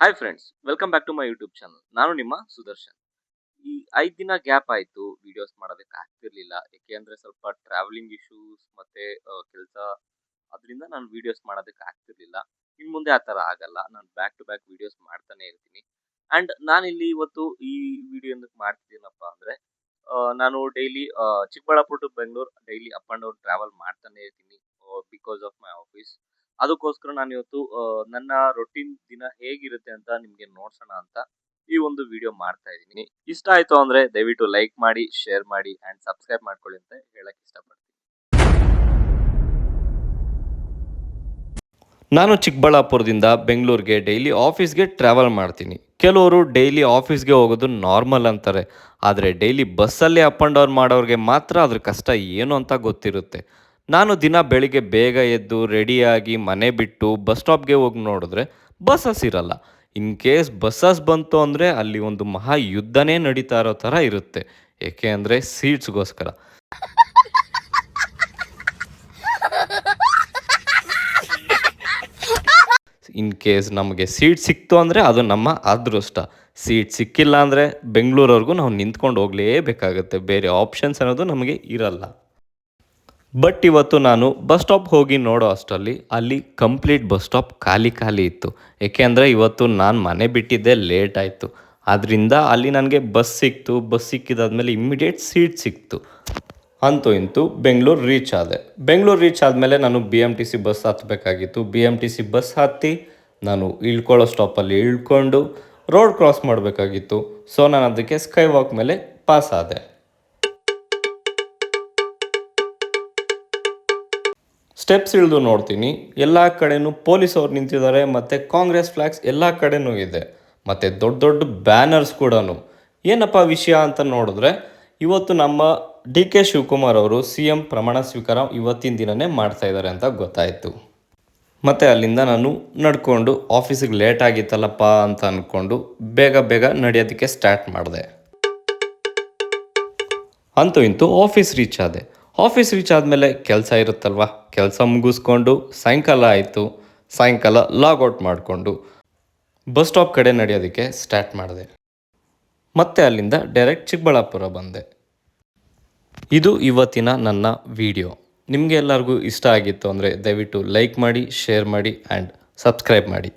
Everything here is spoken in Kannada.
Hi friends, welcome back to my YouTube channel. ನಾನು ನಿಮ್ಮ ಸುದರ್ಶನ್. ಈ 5 ದಿನ ಗ್ಯಾಪ್ ಆಯ್ತು ವಿಡಿಯೋಸ್ ಮಾಡೋದಕ್ಕೆ ಆಗ್ತಿರ್ಲಿಲ್ಲ. ಯಾಕೆಂದ್ರೆ ಸ್ವಲ್ಪ ಟ್ರಾವೆಲಿಂಗ್ ಇಶ್ಯೂಸ್ ಮತ್ತೆ ಕೆಲಸ, ಅದರಿಂದ ನಾನು ವಿಡಿಯೋಸ್ ಮಾಡೋದಕ್ಕೆ ಆಗ್ತಿರ್ಲಿಲ್ಲ. ಇನ್ನು ಮುಂದೆ ಆ ಥರ ಆಗಲ್ಲ. ನಾನು ಬ್ಯಾಕ್ ಟು ಬ್ಯಾಕ್ ವಿಡಿಯೋಸ್ ಮಾಡ್ತಾನೆ ಇರ್ತೀನಿ. ಆ್ಯಂಡ್ ನಾನಿಲ್ಲಿ ಇವತ್ತು ಈ ವಿಡಿಯೋ ಏನಕ್ಕೆ ಮಾಡ್ತಿದ್ದೀನಪ್ಪ ಅಂದರೆ, ನಾನು daily Chikkaballapur to Bengaluru daily up and down travel ಮಾಡ್ತಾನೆ ಇರ್ತೀನಿ ಬಿಕಾಸ್ ಆಫ್ ಮೈ ಆಫೀಸ್. ಅದಕ್ಕೋಸ್ಕರ ನಾನು ಇವತ್ತು ನನ್ನ ರೊಟೀನ್ ದಿನ ಹೇಗಿರುತ್ತೆ ಅಂತ ನಿಮಗೆ ನೋಡ್ಸೋಣ ಅಂತ ಈ ಒಂದು ವಿಡಿಯೋ ಮಾಡ್ತಾ ಇದ್ದೀನಿ. ಇಷ್ಟ ಆಯ್ತು ಅಂದ್ರೆ ದಯವಿಟ್ಟು ಲೈಕ್ ಮಾಡಿ, ಶೇರ್ ಮಾಡಿ ಅಂಡ್ ಸಬ್ಸ್ಕ್ರೈಬ್ ಮಾಡ್ಕೊಳ್ಳಿ ಅಂತ ಹೇಳಕ್ ಇಷ್ಟಪಡ್ತೀನಿ. ನಾನು ಚಿಕ್ಕಬಳ್ಳಾಪುರದಿಂದ ಬೆಂಗಳೂರಿಗೆ ಡೈಲಿ ಆಫೀಸ್ಗೆ ಟ್ರಾವೆಲ್ ಮಾಡ್ತೀನಿ. ಕೆಲವರು ಡೈಲಿ ಆಫೀಸ್ಗೆ ಹೋಗೋದು ನಾರ್ಮಲ್ ಅಂತಾರೆ, ಆದರೆ ಡೈಲಿ ಬಸ್ಸಲ್ಲಿ ಅಪ್ ಆ್ಯಂಡ್ ಡೌನ್ ಮಾಡೋರಿಗೆ ಮಾತ್ರ ಅದ್ರ ಕಷ್ಟ ಏನು ಅಂತ ಗೊತ್ತಿರುತ್ತೆ. ನಾನು ದಿನ ಬೆಳಿಗ್ಗೆ ಬೇಗ ಎದ್ದು ರೆಡಿಯಾಗಿ ಮನೆ ಬಿಟ್ಟು ಬಸ್ ಸ್ಟಾಪ್ಗೆ ಹೋಗಿ ನೋಡಿದ್ರೆ ಬಸ್ಸಸ್ ಇರಲ್ಲ. ಇನ್ ಕೇಸ್ ಬಸ್ಸಸ್ ಬಂತು ಅಂದರೆ ಅಲ್ಲಿ ಒಂದು ಮಹಾ ಯುದ್ಧನೇ ನಡೀತಾ ಇರೋ ಥರ ಇರುತ್ತೆ. ಏಕೆ ಅಂದರೆ ಸೀಟ್ಸ್ಗೋಸ್ಕರ. ಇನ್ ಕೇಸ್ ನಮಗೆ ಸೀಟ್ ಸಿಕ್ತು ಅಂದರೆ ಅದು ನಮ್ಮ ಅದೃಷ್ಟ. ಸೀಟ್ ಸಿಕ್ಕಿಲ್ಲ ಅಂದರೆ ಬೆಂಗಳೂರವರೆಗೂ ನಾವು ನಿಂತ್ಕೊಂಡು ಹೋಗಲೇಬೇಕಾಗುತ್ತೆ. ಬೇರೆ ಆಪ್ಷನ್ಸ್ ಅನ್ನೋದು ನಮಗೆ ಇರಲ್ಲ. ಬಟ್ ಇವತ್ತು ನಾನು ಬಸ್ ಸ್ಟಾಪ್ ಹೋಗಿ ನೋಡೋ ಅಷ್ಟರಲ್ಲಿ ಅಲ್ಲಿ ಕಂಪ್ಲೀಟ್ ಬಸ್ ಸ್ಟಾಪ್ ಖಾಲಿ ಖಾಲಿ ಇತ್ತು. ಏಕೆಂದರೆ ಇವತ್ತು ನಾನು ಮನೆ ಬಿಟ್ಟಿದ್ದೆ ಲೇಟ್ ಆಯಿತು. ಆದ್ದರಿಂದ ಅಲ್ಲಿ ನನಗೆ ಬಸ್ ಸಿಕ್ತು. ಬಸ್ ಸಿಕ್ಕಿದಾದ್ಮೇಲೆ ಇಮ್ಮಿಡಿಯೇಟ್ ಸೀಟ್ ಸಿಕ್ತು. ಅಂತೂ ಇಂತೂ ಬೆಂಗಳೂರು ರೀಚ್ ಆದೆ. ಬೆಂಗಳೂರು ರೀಚ್ ಆದಮೇಲೆ ನಾನು BMTC ಬಸ್ ಹತ್ತಬೇಕಾಗಿತ್ತು. BMTC ಬಸ್ ಹತ್ತಿ ನಾನು ಇಳ್ಕೊಳ್ಳೋ ಸ್ಟಾಪಲ್ಲಿ ಇಳ್ಕೊಂಡು ರೋಡ್ ಕ್ರಾಸ್ ಮಾಡಬೇಕಾಗಿತ್ತು. ಸೊ ನಾನು ಅದಕ್ಕೆ ಸ್ಕೈ ವಾಕ್ ಮೇಲೆ ಪಾಸ್ ಆದೆ. ಸ್ಟೆಪ್ಸ್ ಇಳಿದು ನೋಡ್ತೀನಿ, ಎಲ್ಲ ಕಡೆನೂ ಪೊಲೀಸ್ ಅವ್ರು ನಿಂತಿದ್ದಾರೆ ಮತ್ತು ಕಾಂಗ್ರೆಸ್ ಫ್ಲ್ಯಾಗ್ಸ್ ಎಲ್ಲ ಕಡೆನೂ ಇದೆ ಮತ್ತು ದೊಡ್ಡ ದೊಡ್ಡ ಬ್ಯಾನರ್ಸ್ ಕೂಡ. ಏನಪ್ಪ ವಿಷಯ ಅಂತ ನೋಡಿದ್ರೆ, ಇವತ್ತು ನಮ್ಮ DK ಶಿವಕುಮಾರ್ ಅವರು CM ಪ್ರಮಾಣ ಸ್ವೀಕಾರ ಇವತ್ತಿನ ದಿನವೇ ಮಾಡ್ತಾಯಿದ್ದಾರೆ ಅಂತ ಗೊತ್ತಾಯಿತು. ಮತ್ತು ಅಲ್ಲಿಂದ ನಾನು ನಡ್ಕೊಂಡು ಆಫೀಸಿಗೆ ಲೇಟ್ ಆಗಿತ್ತಲ್ಲಪ್ಪ ಅಂತ ಅಂದ್ಕೊಂಡು ಬೇಗ ಬೇಗ ನಡೆಯೋದಕ್ಕೆ ಸ್ಟಾರ್ಟ್ ಮಾಡಿದೆ. ಅಂತೂ ಇಂತೂ ಆಫೀಸ್ ರೀಚ್ ಆದೆ. ಆಫೀಸ್ ರೀಚ್ ಆದಮೇಲೆ ಕೆಲಸ ಇರುತ್ತಲ್ವ, ಕೆಲಸ ಮುಗಿಸ್ಕೊಂಡು ಸಾಯಂಕಾಲ ಆಯಿತು. ಸಾಯಂಕಾಲ ಲಾಗೌಟ್ ಮಾಡಿಕೊಂಡು ಬಸ್ ಸ್ಟಾಪ್ ಕಡೆ ನಡೆಯೋದಕ್ಕೆ ಸ್ಟಾರ್ಟ್ ಮಾಡಿದೆ. ಮತ್ತು ಅಲ್ಲಿಂದ ಡೈರೆಕ್ಟ್ ಚಿಕ್ಕಬಳ್ಳಾಪುರ ಬಂದೆ. ಇದು ಇವತ್ತಿನ ನನ್ನ ವಿಡಿಯೋ. ನಿಮಗೆ ಎಲ್ಲರಿಗೂ ಇಷ್ಟ ಆಗಿತ್ತು ಅಂದರೆ ದಯವಿಟ್ಟು ಲೈಕ್ ಮಾಡಿ, ಶೇರ್ ಮಾಡಿ ಆ್ಯಂಡ್ ಸಬ್ಸ್ಕ್ರೈಬ್ ಮಾಡಿ.